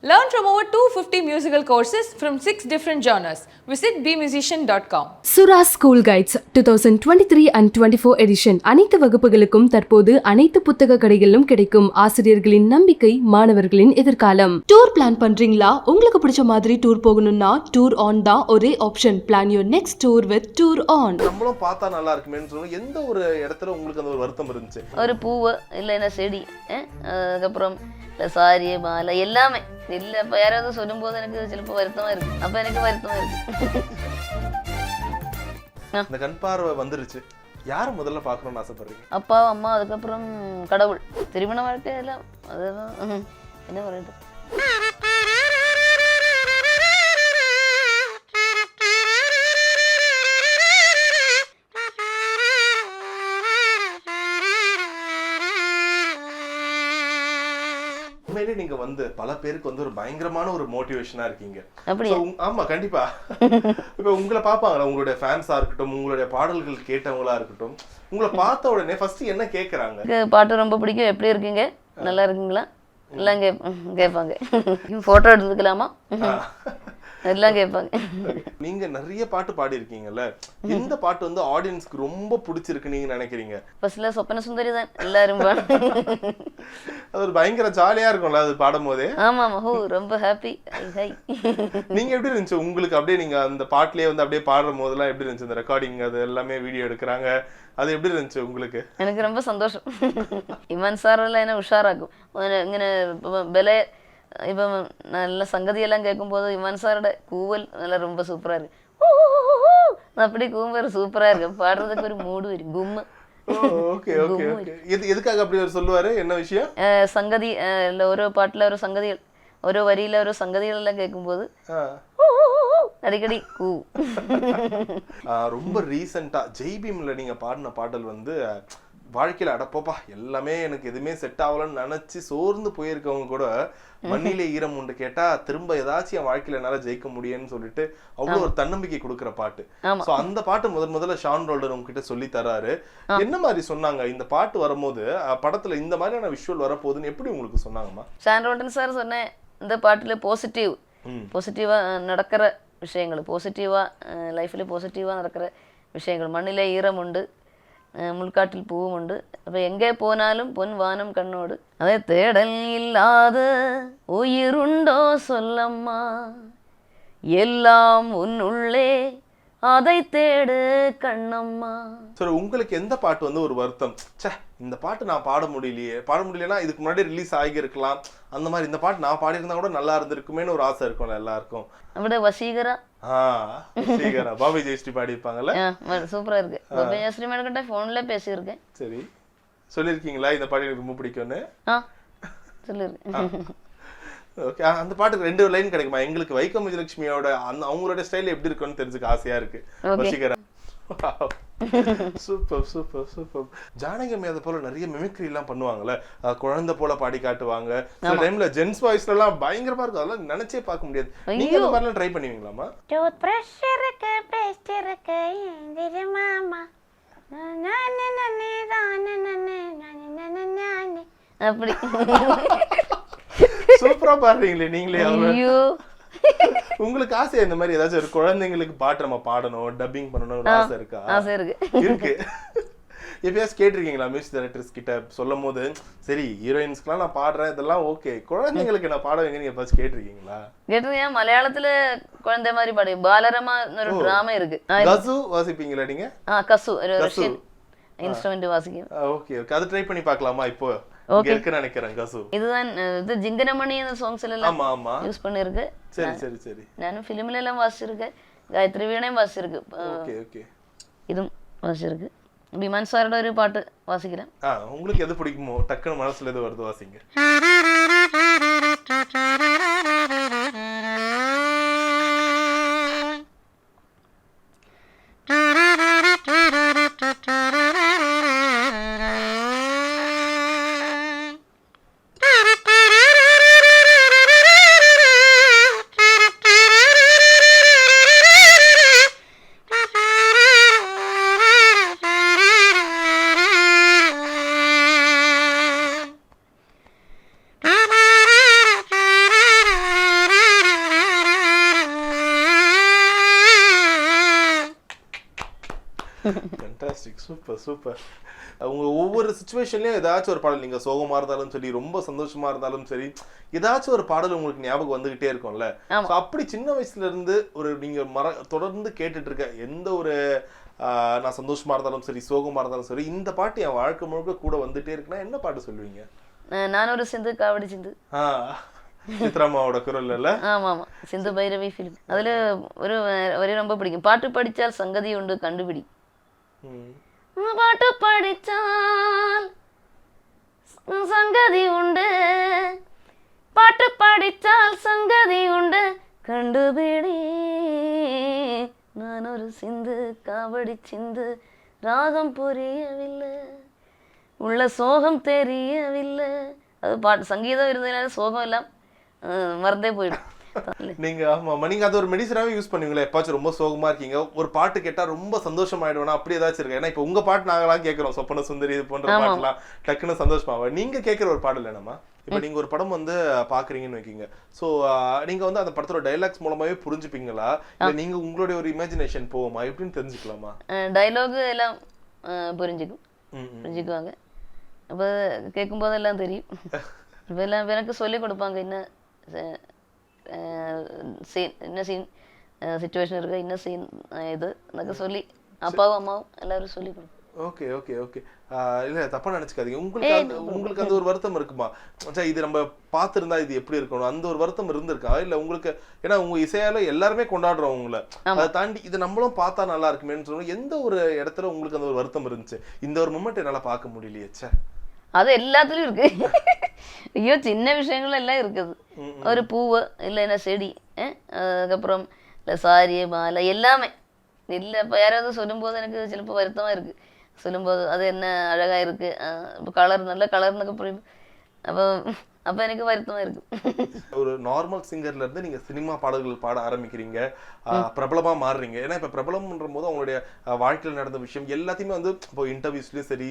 Learn from over 250 musical courses from 6 different genres. Visit bmusician.com. Sura School Guides 2023 and 24 edition அனைத்து வகுப்புகளுக்கும் தற்போது அனைத்து புத்தக கடைகளிலும் கிடைக்கும். ஆசிரியர்களின் நம்பிக்கை, மாணவர்களின் எதிர்காலம். டூர் பிளான் பண்றீங்களா? உங்களுக்கு பிடிச்ச மாதிரி டூர் போகணும்னா டூர் ஆன் தான் ஒரே option. Plan your next tour with tour on. நம்மளும் பார்த்தா நல்லா இருக்குமேன்னு சொல்லி எந்த ஒரு இடத்துல உங்களுக்கு அந்த ஒரு வருத்தம் இருந்துச்சு? ஒரு பூவு இல்லைன்னா செடி, அதுக்கப்புறம் சாரி மாலை எல்லாமே இல்லை. இப்போ யாராவது சொல்லும்போது எனக்கு சிலப்போ வருத்தமாக இருக்கு. அப்போ எனக்கு வருத்தமாக இருக்கு. இந்த கண் பார்வை வந்துருச்சு, யாரை முதல்ல பார்க்கணும்னு ஆசைப்படுறீங்க? அப்பா, அம்மா, அதுக்கப்புறம் கடவுள். திருமண வாழ்க்கை எல்லாம் அதுதான் என்ன പറയുது. நீங்க வந்து பல பேருக்கு வந்து ஒரு பயங்கரமான ஒரு மோட்டிவேஷனா இருக்கீங்க. அப்படியே? ஆமா, கண்டிப்பா. இப்ப உங்களை பாப்பாங்களா, உங்களுடைய ஃபேன்ஸா இருக்கட்டும், உங்களுடைய பாடல்கள் கேட்டவங்களா இருக்கட்டும், உங்களை பார்த்த உடனே ஃபர்ஸ்ட் என்ன கேக்குறாங்க? பாட்டு ரொம்ப பிடிக்கும், எப்படி இருக்கீங்க, நல்லா இருக்கீங்களா எல்லாம் கேட்பாங்க. போட்டோ எடுத்துக்கலாமா எல்லாம் கேட்பாங்க. நீங்க நிறைய பாட்டு பாடி இருக்கீங்கல்ல, இந்த பாட்டு வந்து ஆடியன்ஸ்க்கு ரொம்ப பிடிச்சிருக்கு நீங்க நினைக்கிறீங்க? ஃபர்ஸ்ட்ல சொப்பன சுந்தரி தான் எல்லாரும் அது ஒரு பயங்கர ஜாலியா இருக்கும்ல அது பாடும் போதே. ஆமா ஆமா, ஹோ ரொம்ப ஹாப்பி. நீங்க எப்படி இருந்துச்சு உங்களுக்கு? அப்படியே நீங்க அந்த பாட்டுலயே வந்து அப்படியே பாடுற போதெல்லாம் எப்படி இருந்துச்சு? இந்த ரெக்கார்டிங் அது எல்லாமே வீடியோ எடுக்கிறாங்க, அது எப்படி இருந்துச்சு உங்களுக்கு? எனக்கு ரொம்ப சந்தோஷம். இமான் சார் எல்லாம் என்ன உஷாராக்கும். இങ്ങനെ விலை இப்போ நல்ல சங்கதியெல்லாம் கேட்கும்போது இமான் சாரோட கூவல் நல்லா ரொம்ப சூப்பரா இருக்கு. அப்படி கூம்பர் சூப்பரா இருக்கு, பாடுறதுக்கு ஒரு மூடு வரும். கும்மு. எதுக்காக அப்படி ஒரு சொல்லுவாரு? என்ன விஷயம்? சங்கதி இல்ல, ஓரோ பாட்டுல ஒரு சங்கதிகள், ஓரோ வரியில ஒரு சங்கதிகள் எல்லாம் கேட்கும்போது அடிக்கடி கூ. ரொம்ப ரீசெண்டா ஜெய்பீம்ல நீங்க பாடின பாடல் வந்து வாழ்க்கையில அடப்போப்பா எல்லாமே எனக்கு எதுவுமே செட் ஆகலன்னு நினைச்சு சோர்ந்து போயிருக்கவங்க கூட மண்ணிலே ஈரம் உண்டு கேட்டா திரும்ப ஏதாச்சும் என் வாழ்க்கையில என்னால ஜெயிக்க முடியும்னு சொல்லிட்டு அவ்வளவு ஒரு தன்னம்பிக்கை கொடுக்குற பாட்டு. சோ அந்த பாட்டு முதல்ல ஷான் ரோல்டன் உங்ககிட்ட சொல்லி தராரு. என்ன மாதிரி சொன்னாங்க இந்த பாட்டு வரும்போது, படத்துல இந்த மாதிரியான விஷுவல் வரப்போகுதுன்னு எப்படி உங்களுக்கு சொன்னாங்கம்மா? ஷான் ரோல்டன் சார் சொன்னேன், இந்த பாட்டுல பாசிட்டிவா நடக்கிற விஷயங்கள், பாசிட்டிவா லைஃப்ல பாசிட்டிவா நடக்கிற விஷயங்கள். மண்ணிலே ஈரம் உண்டு, முள்காட்டில் பூவும் உண்டு, அப்போ எங்கே போனாலும் பொன் வானம் கண்ணோடு. அதை தேடல் இல்லாத உயிருண்டோ சொல்லம்மா, எல்லாம் உன்னுள்ளே அதை தேடு கண்ணம்மா. சரி, உங்களுக்கு எந்த பாட்டு வந்து ஒரு வருத்தம், சே இந்த பாட்டு நான் பாட முடியலன்னா இதுக்கு முன்னாடி ரிலீஸ் ஆகியிருக்கலாம், அந்த மாதிரி இந்த பாட்டு நான் பாடியிருந்தா கூட நல்லா இருந்திருக்குமேன்னு ஒரு ஆசை இருக்கும்ல எல்லாருக்கும்? அப்படியே வசீகரா. பாபி ஜெயஸ்ரீ பாடி இருப்பாங்கல்ல, சூப்பரா இருக்கு. பாபி ஜெயஸ்ரீ மேடம் கிட்ட போன்ல பேசியிருக்கேன். சரி, சொல்லிருக்கீங்களா இந்த பாட்டு எனக்கு ரொம்ப பிடிக்கும்னு? சொல்லிருக்கேன். ஓகே, அந்த பாட்டுக்கு 2 லைன் கிடைக்குமா எங்களுக்கு? வைக்கம் விஜயலட்சுமியோட அவங்களோட ஸ்டைல் எப்படி இருக்குன்னு தெரிஞ்சுக்க ஆசையா இருக்கு. Vaseegara. Super super super. Janaki அம்மா அதை போல நிறைய மிமிக்ரி எல்லாம் பண்ணுவாங்கல்ல, குழந்தை போல பாடி காட்டுவாங்க. சில டைம்ல ஜென்ஸ் வாய்ஸ்ல எல்லாம் பயங்கரமா இருக்கும், அதெல்லாம் நினைச்சே பார்க்க முடியாது. நீங்க அந்த மாதிரி எல்லாம் ட்ரை பண்ணுவீங்களாமா? டூத் பிரஷ் இருக்கு, பேஸ்ட் இருக்கு, எந்திரி மாமா அப்படி சூப்பரா பாடுறீங்களே நீங்களே. உங்களுக்கு ஆசை இந்த மாதிரி ஏதாச்சும் ஒரு குழந்தைங்களுக்கு பாட்டு நம்ம பாடணும், டப்பிங் பண்ணணும் ஒரு ஆசை இருக்கா? ஆசை இருக்கு. எப்பயாச்சும் கேட்டிருக்கீங்களா மியூசிக் டைரக்டர்ஸ் கிட்ட சொல்லும் போது, சரி ஹீரோயின்ஸ்க்குலாம் நான் பாடுறேன் இதெல்லாம் ஓகே, குழந்தைங்களுக்கு நான் பாட வைங்க, நீங்க எப்பயாச்சும் கேட்டிருக்கீங்களா? கேட்டிருக்கேன். மலையாளத்துல குழந்தை மாதிரி பாடு, பாலரமா ஒரு டிராமா இருக்கு. கசு வாசிப்பீங்களா நீங்க? கசு ஒரு ரஷ்யன் இன்ஸ்ட்ருமெண்ட் வாசிக்கும். ஓகே ஓகே, அது ட்ரை பண்ணி பார்க்கலாமா? இப்போ நினைக்கிறேன் கசு இதுதான் இது ஜிங்கனமணி அந்த சாங்ஸ்ல எல்லாம் யூஸ் பண்ணிருக்கு. சரி சரி சரி, நானும் ஃபிலிம்ல எல்லாம் வாசிச்சிருக்கேன், காயத்ரி வீணையும் வாசிச்சிருக்கு. ஓகே ஓகே, இதுவும் வாசிச்சிருக்கு. விமான் சாரோட ஒரு பாட்டு வாசிக்கிறேன். உங்களுக்கு எது பிடிக்குமோ டக்குன்னு மனசுல எது வருது வாசிங்க. Fantastic, super super. உங்க ஒவ்வொரு சுச்சுவேஷன்லயும் ஏதாச்சும் ஒரு பாடல், நீங்க சோகமா இருந்தாலும் சரி, ரொம்ப சந்தோஷமா இருந்தாலும் சரி, ஏதாச்சும் ஒரு பாடல் உங்களுக்கு ஞாபகம் வந்துகிட்டே இருக்கும்ல. So அப்படி சின்ன வயசுல இருந்து ஒரு நீங்க தொடர்ந்து கேட்டுட்டு இருக்க எந்த ஒரு நான் சந்தோஷமா இருந்தாலும் சரி, சோகமா இருந்தாலும் சரி, இந்த பாட்டு என் வாழ்க்கை முழுக்க கூட வந்துட்டே இருக்குன்னா என்ன பாட்டு சொல்லுவீங்க? நான் ஒரு சிந்து காவடி சிந்து. சித்ராமாவோட குரல் இல்ல? ஆமா ஆமா, சிந்து பைரவி ஃபிலிம். அதுல ஒரு வரி ரொம்ப பிடிக்கும். பாட்டு படிச்சால் சங்கதி உண்டு கண்டுபிடி. பாட்டு படிச்சால் சங்கதி உண்டு, பாட்டு படிச்சால் சங்கதி உண்டு கண்டுபிடி. நான் ஒரு சிந்து காவடி சிந்து, ராகம் புரியவில்லை, உள்ள சோகம் தெரியவில்லை. அது பாட்டு சங்கீதம் இருந்ததுனால சோகம் எல்லாம் மறந்தே போயிடும். நீங்க ஆமா, நீங்க அது ஒரு மெடிசனாவே யூஸ் பண்ணுவீங்களா? எப்பாச்சும் ரொம்ப சோகமா இருக்கீங்க, ஒரு பாட்டு கேட்டா ரொம்ப சந்தோஷமாயிடுவேனா, அப்படி ஏதாச்சும் இருக்கு? ஏன்னா இப்ப உங்க பாட்டு நாங்களாம் கேட்கிறோம், சொப்பன சுந்தரி இது போன்ற பாட்டுலாம் டக்குன்னு சந்தோஷமாவா? நீங்க கேட்கிற ஒரு பாடல் என்னமா? இப்ப நீங்க ஒரு படம் வந்து பாக்குறீங்கன்னு வைக்கீங்க, சோ நீங்க வந்து அந்த படத்தோட டைலாக்ஸ் மூலமாவே புரிஞ்சுப்பீங்களா, இல்ல நீங்க உங்களுடைய ஒரு இமேஜினேஷன் போகுமா, எப்படின்னு தெரிஞ்சுக்கலாமா? டைலாக் எல்லாம் புரிஞ்சுக்குவாங்க. அப்ப கேட்கும் போதெல்லாம் தெரியும். இப்ப எல்லாம் எனக்கு சொல்லி கொடுப்பாங்க, என்ன சீன், என்ன சீன் சிச்சுவேஷன் இருக்கு, என்ன சீன் இது எனக்கு சொல்லி, அப்பாவும் அம்மாவும் எல்லாரும் சொல்லி கொடுப்போம். Okay okay okay. இல்ல தப்பா நினைச்சுக்காதீங்க. உங்களுக்கு அந்த ஒரு வருத்தம் இருக்குமா, இது நம்ம பார்த்திருந்தா இது எப்படி இருக்கணும், அந்த ஒரு வருத்தம் இருந்திருக்கா? இல்ல உங்களுக்கு, ஏன்னா உங்க இசையால எல்லாருமே கொண்டாடுறோம் உங்களை, அதை தாண்டி இது நம்மளும் பார்த்தா நல்லா இருக்குமேன்னு சொல்லணும், எந்த ஒரு இடத்துல உங்களுக்கு அந்த ஒரு வருத்தம் இருந்துச்சு, இந்த ஒரு மொமெண்ட் என்னால பார்க்க முடியலையே? அது எல்லாத்துலயும் இருக்கு. ஐயோ, சின்ன விஷயங்கள் எல்லாம் இருக்குது. ஒரு பூவு இல்லைன்னா செடி, அதுக்கப்புறம் இல்லை சாரி மாலை எல்லாமே இல்லை. இப்போ யாராவது சொல்லும்போது எனக்கு சிலப்போ வருத்தமாக இருக்கு, சொல்லும்போது அது என்ன அழகா இருக்கு, இப்போ கலர் நல்ல கலர்னுக்கு புரியும், அப்போ எனக்கு வருத்தமாக இருக்கு. ஒரு நார்மல் சிங்கர்ல இருந்து நீங்க சினிமா பாடல்கள் பாட ஆரம்பிக்கிறீங்க, பிரபலமா மாறுறீங்க. ஏன்னா இப்ப பிரபலம்ன்ற போது அவங்களுடைய வாழ்க்கையில் நடந்த விஷயம் எல்லாத்தையுமே வந்து இப்போ இன்டர்வியூஸ்லயும் சரி,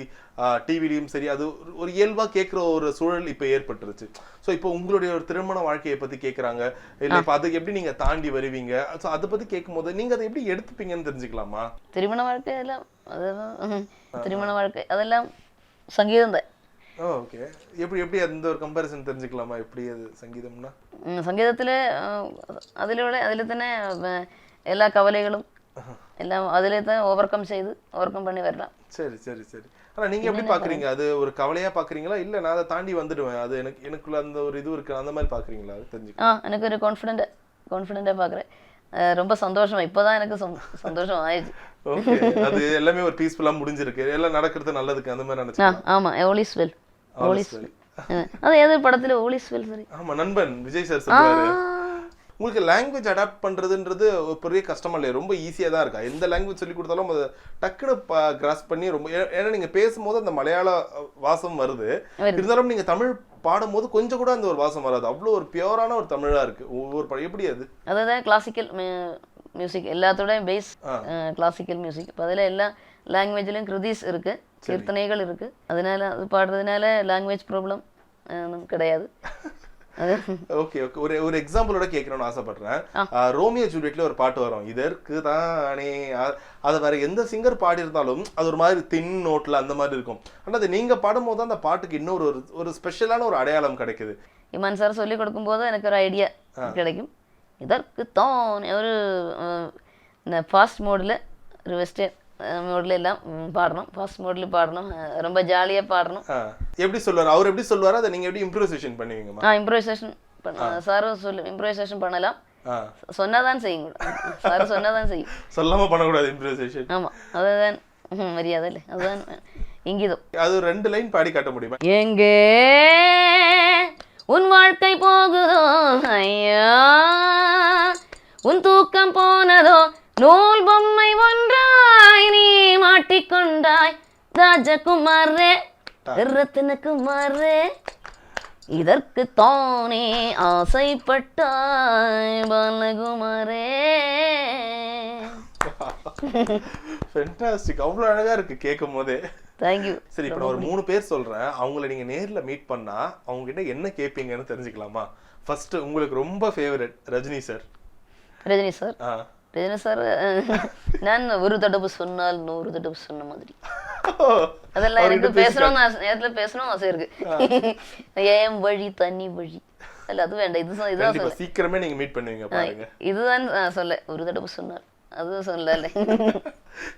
டிவிலையும் சரி, அது ஒரு இயல்பா கேட்கிற ஒரு சூழல் இப்ப ஏற்பட்டுருச்சு. ஸோ இப்போ உங்களுடைய ஒரு திருமண வாழ்க்கையை பத்தி கேட்கறாங்க, இல்ல இப்ப அதுக்கு எப்படி நீங்க தாண்டி வருவீங்க, ஸோ அதை பத்தி கேட்கும் போது நீங்க அதை எப்படி எடுத்துப்பீங்கன்னு தெரிஞ்சுக்கலாமா? திருமண வாழ்க்கை எல்லாம் திருமண வாழ்க்கை அதெல்லாம் சங்கீதம் தான். ஓகே, எப்படி எப்படி அந்த ஒரு கம்பேரிசன் தெரிஞ்சுக்கலாமா, எப்படி அது சங்கீதம்னா? சங்கீதத்தில் அதில் தானே எல்லா கவலைகளும் எல்லாம் அதில் தான் ஓவர் கம் பண்ணி வரலாம். சரி சரி சரி. ஆனால் நீங்கள் எப்படி பார்க்குறீங்க, அது ஒரு கவலையாக பார்க்குறீங்களா, இல்லை நான் அதை தாண்டி வந்துடுவேன், அது எனக்குள்ள அந்த ஒரு இது இருக்கு அந்த மாதிரி பார்க்குறீங்களா? அது தெரிஞ்சுக்கலாம். எனக்கு ஒரு கான்ஃபிடென்ட்டாக பார்க்குறேன். ரொம்ப சந்தோஷமா, இப்போதான் எனக்கு சந்தோஷம் ஆயிடுச்சு. ஓகே, அது எல்லாமே ஒரு பீஸ்ஃபுல்லாக முடிஞ்சிருக்கு, எல்லாம் நடக்கிறது நல்லதுக்கு அந்த மாதிரி நினச்சேன். ஆமாம், ஓலிஸ் வெல். அது எது படத்துல ஓலிஸ் வெல் சரி. ஆமா, நண்பன் விஜய் சார் சொல்றாரு. உங்களுக்கு லாங்குவேஜ் அடாப்ட் பண்றதுன்றது ஒரு பெரிய கஷ்டமா இல்லையா? ரொம்ப ஈஸியா தான் இருக்கா? எந்த லாங்குவேஜ் சொல்லி கொடுத்தாலும் அதை டக்குனு கிராஸ் பண்ணி ரொம்ப, ஏன்னா நீங்க பேசும்போது அந்த மலையாள வாசம் வருது, இருந்தாலும் நீங்க தமிழ் பாடும் போது கொஞ்சம் கூட அந்த ஒரு வாசம் வராது, அவ்வளோ ஒரு பியூரான ஒரு தமிழா இருக்கு ஒவ்வொரு படம். எப்படி அது? அதான் கிளாசிக்கல் மியூசிக், எல்லாத்தோட பேஸ் கிளாசிக்கல் மியூசிக். இப்போ அதில் எல்லா லாங்குவேஜ்லையும் கிருதிஸ் இருக்கு, கீர்த்தனைகள் இருக்கு. அதனால அது பாடுறதுனால லாங்குவேஜ் ப்ராப்ளம் கிடையாது. ஓகே ஓகே, ஒரு எக்ஸாம்பிளோட கேட்கணும்னு ஆசைப்படுறேன். ரோமியோ ஜூலியட்ல ஒரு பாட்டு வரும், இதற்கு தானே, அதை வேற எந்த சிங்கர் பாடி இருந்தாலும் அது ஒரு மாதிரி தின் நோட்ல அந்த மாதிரி இருக்கும். ஆனால் அது நீங்க பாடும்போது அந்த பாட்டுக்கு இன்னொரு ஒரு ஸ்பெஷலான ஒரு அடையாளம் கிடைக்குது. இமான் சார் சொல்லி கொடுக்கும்போது எனக்கு ஒரு ஐடியா கிடைக்கும். இதற்கு தான் ஒரு ஃபாஸ்ட் மோடில் ஒரு வெஸ்டர்ன் மோட்ல எல்லாம் பாடணும், ஃபாஸ்ட் மோட்ல பாடணும், ரொம்ப ஜாலியா பாடணும். எப்படி சொல்லுவார் அவர், எப்படி சொல்லுவார், அதை நீங்க எப்படி இம்ப்ரோவைசேஷன் பண்ணுவீங்க? இம்ப்ரோவைசேஷன் சாரும் சொல்லி இம்ப்ரோவைசேஷன் பண்ணலாம், சொன்னாதான் செய்யும். சார் சொன்னாதான் செய்யும், சொல்லாம பண்ணக்கூடாது இம்ப்ரோவைசேஷன். ஆமா, அதுதான் மரியாதை இல்லை, அதுதான் இங்கிதம். அது 2 லைன் பாடி காட்ட முடியுமா? எங்கே உன் வாழ்க்கை போகுதோ ஐயா, உன் தூக்கம் போனதோ, நூல் பொம்மை ஒன்றாய் நீ மாட்டிக்கொண்டாய், ராஜகுமாரே ரத்தினகுமாரே, இதற்கு தானே ஆசைப்பட்டாய் பாலகுமாரே. ஃபென்டாஸ்டிக், அவ்வளவு அழகா இருக்கு கேட்கும் போதே. தேங்க்யூ. சரி, இப்போ நான் ஒரு 3 பேர் சொல்றேன், அவங்கள நீங்க நேர்ல மீட் பண்ணா அவங்க கிட்ட என்ன கேட்பீங்கன்னு தெரிஞ்சுக்கலாமா? ஃபர்ஸ்ட் உங்களுக்கு ரொம்ப favourite Rajini sir. Rajini sir, Rajini sir நான் ஒரு தடவை சொன்னால் 100 தடவை சொன்ன மாதிரி அதெல்லாம் எனக்கு பேசணும்னு நேரத்துல பேசணும் ஆசை இருக்கு. ஏன் வழி தண்ணி வழி இல்ல அது வேண்டாம். இதுதான் சொல்ல சீக்கிரமே நீங்க மீட் பண்ணுவீங்க பாருங்க. இதுதான் சொல்ல ஒரு தடவை சொன்னார் அது சொல்லல.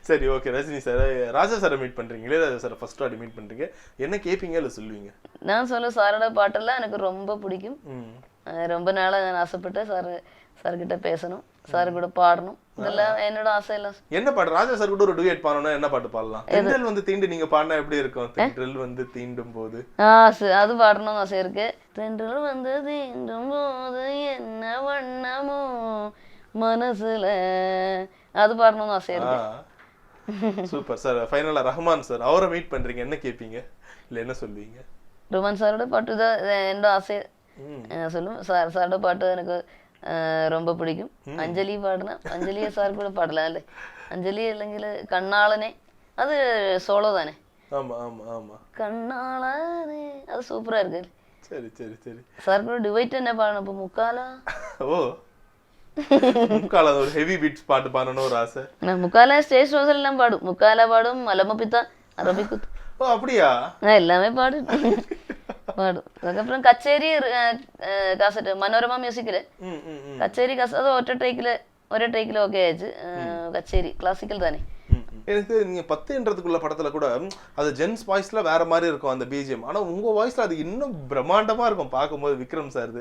சரி ஓகே. ரஜினி சார் ராஜா சாரை மீட் பண்றீங்களே, ராஜா சாரை ஃபர்ஸ்ட் வாட்டி மீட் பண்றீங்க, என்ன கேப்பீங்க இல்ல சொல்லுவீங்க? நான் சொல்ல சாரோட பாட்டெல்லாம் எனக்கு ரொம்ப பிடிக்கும். ரொம்ப நாளா நான் ஆசைப்பட்டேன் சார்கிட்ட பேசணும், சார் கூட பாடணும், இதெல்லாம் என்னோட ஆசை எல்லாம். என்ன பாட்டு ராஜா சார் கூட ஒரு டூயட் பாடணும்னா என்ன பாட்டு பாடலாம்? தென்றல் வந்து தீண்டு நீங்க பாடினா எப்படி இருக்கும்? தென்றல் வந்து தீண்டும் போது அது பாடணும்னு ஆசை இருக்கு. தென்றல் வந்து தீண்டும் போது என்ன வண்ணமோ மனசுல அது பாடணும்னு ஆசை இருக்கு. Super sir. ஃபைனலா ரஹ்மான் சார் அவரை மீட் பண்றீங்க, என்ன கேப்பீங்க இல்ல என்ன சொல்வீங்க? ரஹ்மான் சாரோட பாட்டு தான் என்னோட ஆசை. சொல்லுவேன் சாரோட பாட்டு எனக்கு ரொம்ப பிடிக்கும். அஞ்சலி பாடுனா அஞ்சலியை சார் கூட பாடலாம் இல்ல, அஞ்சலி இல்லைங்கில கண்ணாளனே அது சோலோ தானே. ஆமா ஆமா ஆமா கண்ணாளனே அது சூப்பரா இருக்கு. சரி சரி சரி. சார் கூட டிவைட் என்ன பாடணும் இப்போ முக்காலா? ஓ முக்கால ஒரு ஹெவி பீட்ஸ் பாட்டு பாடணும் ஒரு ஆசை. நான் முக்காலா ஸ்டேஜ் ஷோஸ் எல்லாம் பாடும், முக்காலா பாடும், மலம பித்தா அரபிக்குத். ஓ அப்படியா? எல்லாமே பாடும். அதுக்கப்புறம் கச்சேரி காசட் மனோரமா மியூசிக்கில் கச்சேரி காசட் அது ஒரே ட்ரைக்கில் ஓகே ஆயிடுச்சு. கச்சேரி கிளாசிக்கல் தானே. எனக்கு நீங்க 10ன்றதுக்குள்ள படத்துல கூட அது ஜென்ஸ் வாய்ஸ்ல வேற மாதிரி இருக்கும் அந்த பிஜிஎம், ஆனா உங்க வாய்ஸ்ல அது இன்னும் பிரம்மாண்டமா இருக்கும் பார்க்கும்போது. விக்ரம் சார்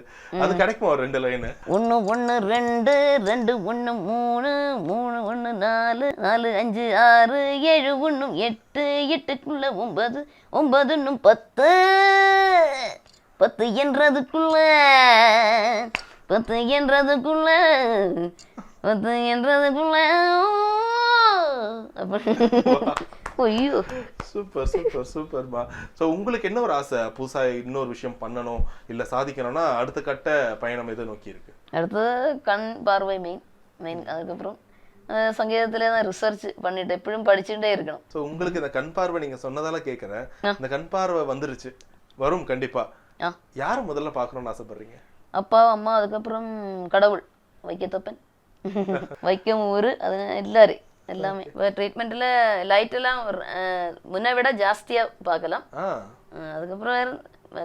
அது கிடைக்குமா ஒரு 2 லைன்? 1 1 2 2 1 3 3 1 4 4 5 6 7 1 8 8க்குள்ள 9 9 இன்னும் 10 10 என்றதுக்குள்ள 10 என்றதுக்குள்ள 10 என்றதுக்குள்ள ஐயோ சூப்பர் சூப்பர் சூப்பர்மா. ஸோ உங்களுக்கு என்ன ஒரு ஆசை புதுசா இன்னொரு விஷயம் பண்ணணும் இல்ல சாதிக்கணும்னா அடுத்த கட்ட பயணம் எதை நோக்கி இருக்கு? அடுத்தது கண் பார்வை மெயின். அதுக்கப்புறம் சங்கீதத்திலே தான் ரிசர்ச் பண்ணிட்டு எப்படியும் படிச்சுட்டே இருக்கணும். ஸோ உங்களுக்கு இந்த கண் பார்வை நீங்க சொன்னதால கேட்குறேன், இந்த கண் பார்வை வந்துருச்சு வரும் கண்டிப்பா, யாரை முதல்ல பார்க்கணும்னு ஆசைப்படுறீங்க? அப்பா அம்மா அதுக்கப்புறம் கடவுள் வைக்கத்தப்பன் வைக்கம் ஊரு அது எல்லாரும் எல்லாமே. ட்ரீட்மெண்ட்ல லைட் எல்லாம் முன்ன விட ஜாஸ்தியா பார்க்கலாம். அதுக்கப்புறம்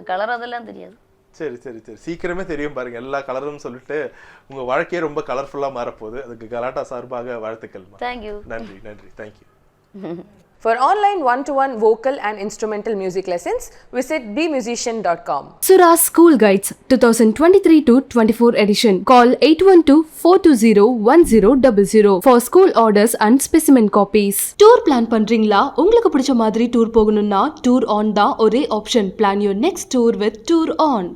கலர் அதெல்லாம் தெரியாது. சரி சரி சரி. சீக்கிரமே தெரியும் பாருங்க எல்லா கலரும் சொல்லிட்டு உங்க வாழ்க்கையே ரொம்ப கலர்ஃபுல்லா மாறப்போகுது. அதுக்கு கலாட்டா சார்பாக வாழ்த்துக்கள். தேங்க்யூ. நன்றி நன்றி. Thank you. For online one-to-one vocal and instrumental music lessons, visit bmusician.com. Surah School Guides 2023-24 edition. Call 812-420-1000 for school orders and specimen copies. Tour plan பண்றீங்களா? உங்களுக்கு பிடிச்ச மாதிரி டூர் போகணும்னா Tour On தான் ஒரே option. Plan your next tour with Tour On.